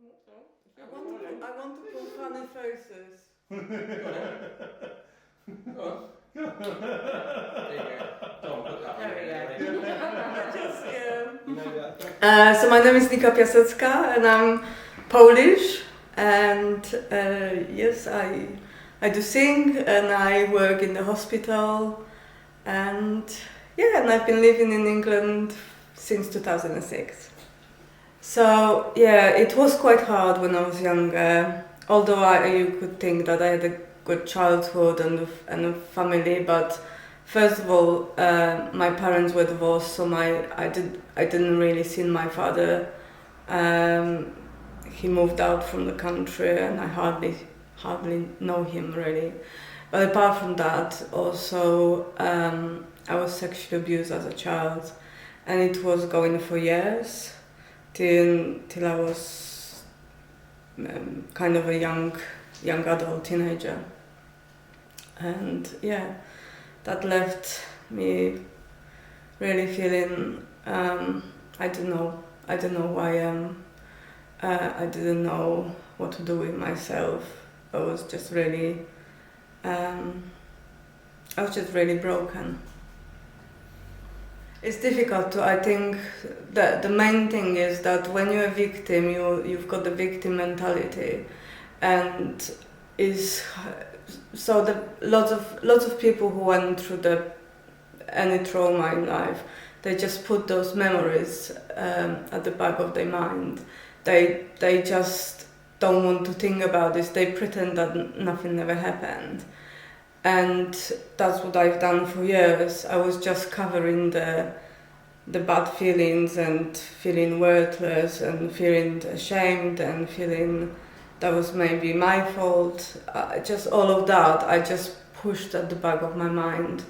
I want to put funny faces. Go on. There you go. Don't put that on there. So my name is Nika Piasecka and I'm Polish, and yes, I do sing and I work in the hospital, and I've been living in England since 2006. So it was quite hard when I was younger, although you could think that I had a good childhood and a family, but first of all, my parents were divorced, so I didn't really see my father. He moved out from the country, and I hardly know him really. But apart from that, also I was sexually abused as a child, and it was going for years till I was kind of a young adult teenager, and that left me really feeling I don't know why I didn't know what to do with myself. I was just really broken. It's difficult to, I think that the main thing is that when you're a victim, you've got the victim mentality, and lots of people who went through any trauma in life, they just put those memories at the back of their mind. They just don't want to think about this. They pretend that nothing ever happened. And that's what I've done for years. I was just covering the bad feelings and feeling worthless and feeling ashamed and feeling that was maybe my fault. Just all of that, I just pushed at the back of my mind,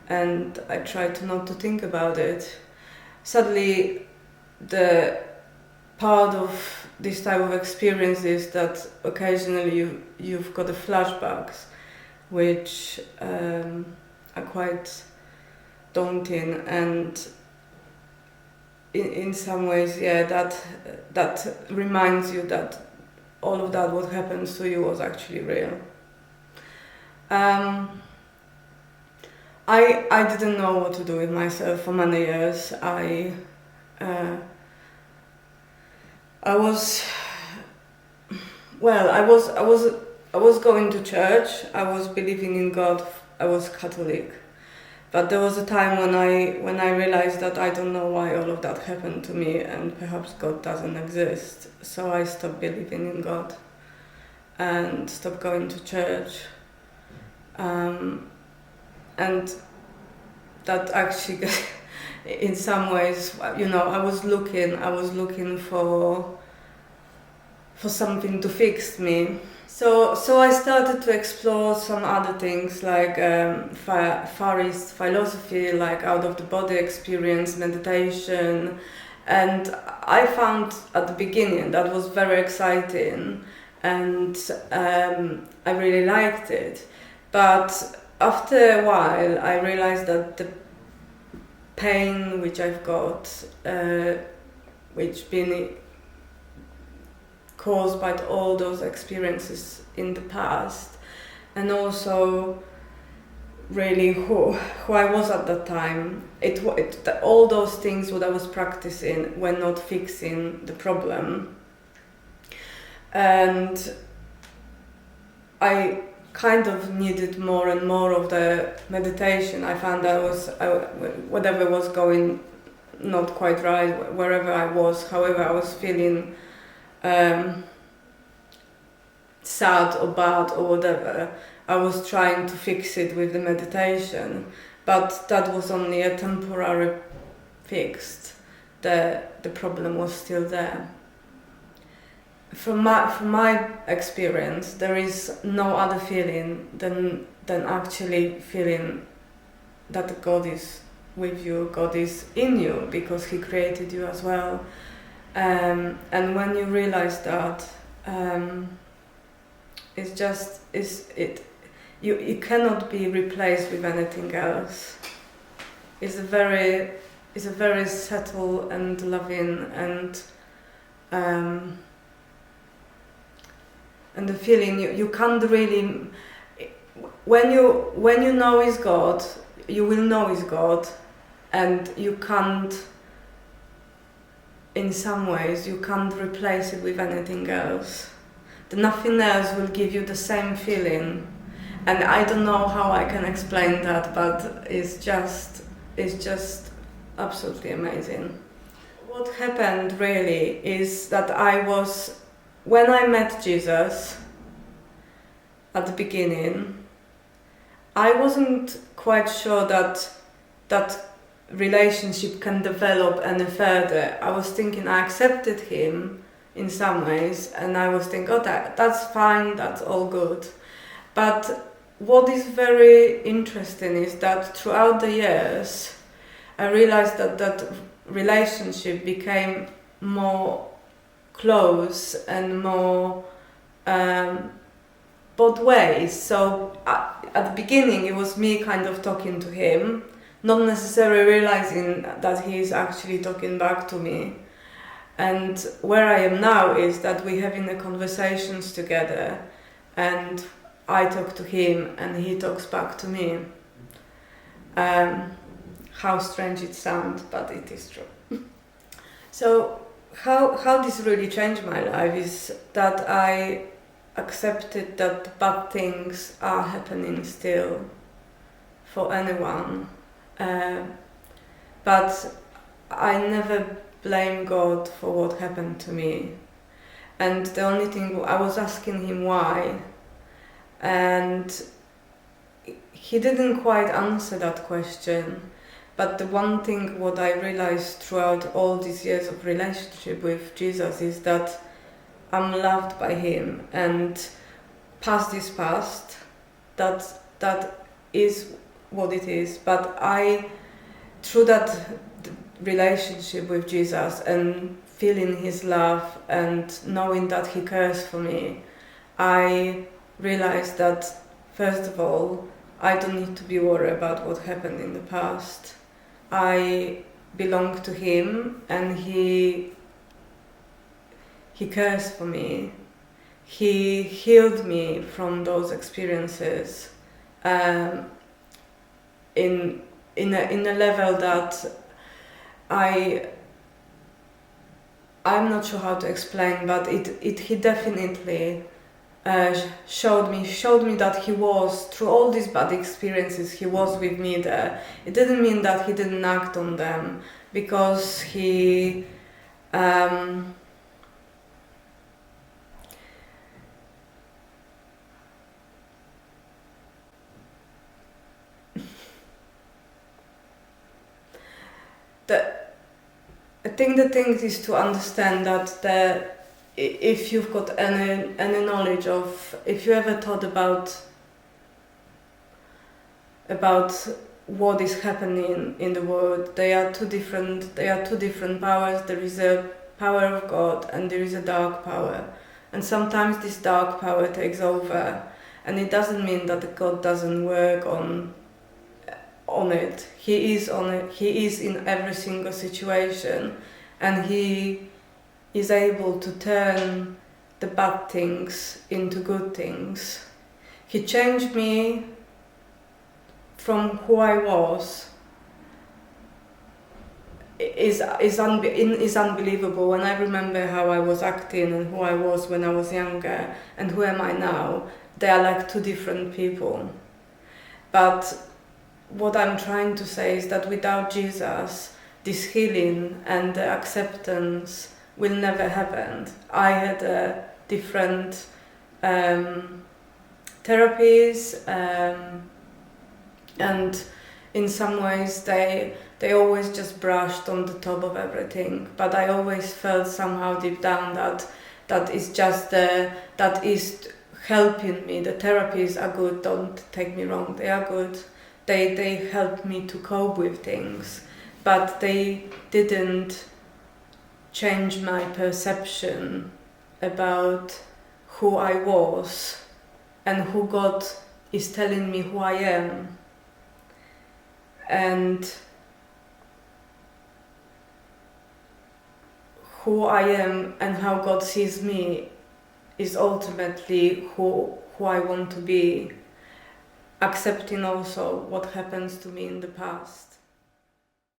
and I tried not to think about it. Sadly, the part of this type of experience is that occasionally you've got the flashbacks, which are quite daunting, and in some ways, that reminds you that all of that what happens to you was actually real. I didn't know what to do with myself for many years. I was going to church. I was believing in God. I was Catholic, but there was a time when I realized that I don't know why all of that happened to me, and perhaps God doesn't exist. So I stopped believing in God and stopped going to church, and that actually, in some ways, I was looking for something to fix me. So I started to explore some other things like Far East philosophy, like out of the body experience, meditation, and I found at the beginning that was very exciting, and I really liked it. But after a while, I realized that the pain which I've got, which been caused by all those experiences in the past, and also really who I was at that time, all those things what I was practicing were not fixing the problem, and I kind of needed more and more of the meditation. I found that whatever was going not quite right, wherever I was, however I was feeling sad or bad or whatever, I was trying to fix it with the meditation, but that was only a temporary fix. The problem was still there. From my experience, there is no other feeling than actually feeling that God is with you, God is in you, because He created you as well. And when you realize that, it cannot be replaced with anything else. It's a very subtle and loving and and the feeling you can't really, when you know is God, you will know is God, and you can't, in some ways you can't replace it with anything else. Nothing else will give you the same feeling, and I don't know how I can explain that, but it's just absolutely amazing. What happened really is that when I met Jesus at the beginning, I wasn't quite sure that relationship can develop any further. I was thinking I accepted him in some ways, and I was thinking, oh, that's fine, that's all good. But what is very interesting is that throughout the years, I realized that relationship became more close and more both ways. So at the beginning it was me kind of talking to him, not necessarily realizing that he is actually talking back to me. And where I am now is that we're having the conversations together, and I talk to him and he talks back to me. How strange it sounds, but it is true. So how this really changed my life is that I accepted that bad things are happening still for anyone, but I never blame God for what happened to me. And the only thing, I was asking him why, and he didn't quite answer that question. But the one thing what I realized throughout all these years of relationship with Jesus is that I'm loved by him, and past is past. That is what it is. But through that relationship with Jesus and feeling his love and knowing that he cares for me, I realized that, first of all, I don't need to be worried about what happened in the past. I belong to him, and he cares for me. He healed me from those experiences in a level that I'm not sure how to explain, but he definitely showed me that he was, through all these bad experiences, he was with me there. It didn't mean that he didn't act on them, because he I think the thing is to understand that if you've got any knowledge of, if you ever thought about what is happening in the world, there are two different powers. There is a power of God and there is a dark power, and sometimes this dark power takes over, and it doesn't mean that God doesn't work on it. He is on it. He is in every single situation, and he is able to turn the bad things into good things. He changed me from who I was. Is unbelievable. When I remember how I was acting and who I was when I was younger and who am I now, they are like two different people. But what I'm trying to say is that without Jesus, this healing and the acceptance will never happen. I had different therapies, and in some ways they always just brushed on the top of everything. But I always felt somehow deep down that is just that is helping me. The therapies are good. Don't take me wrong; they are good. They helped me to cope with things, but they didn't change my perception about who I was and who God is telling me who I am. And who I am and how God sees me is ultimately who I want to be, accepting also what happens to me in the past.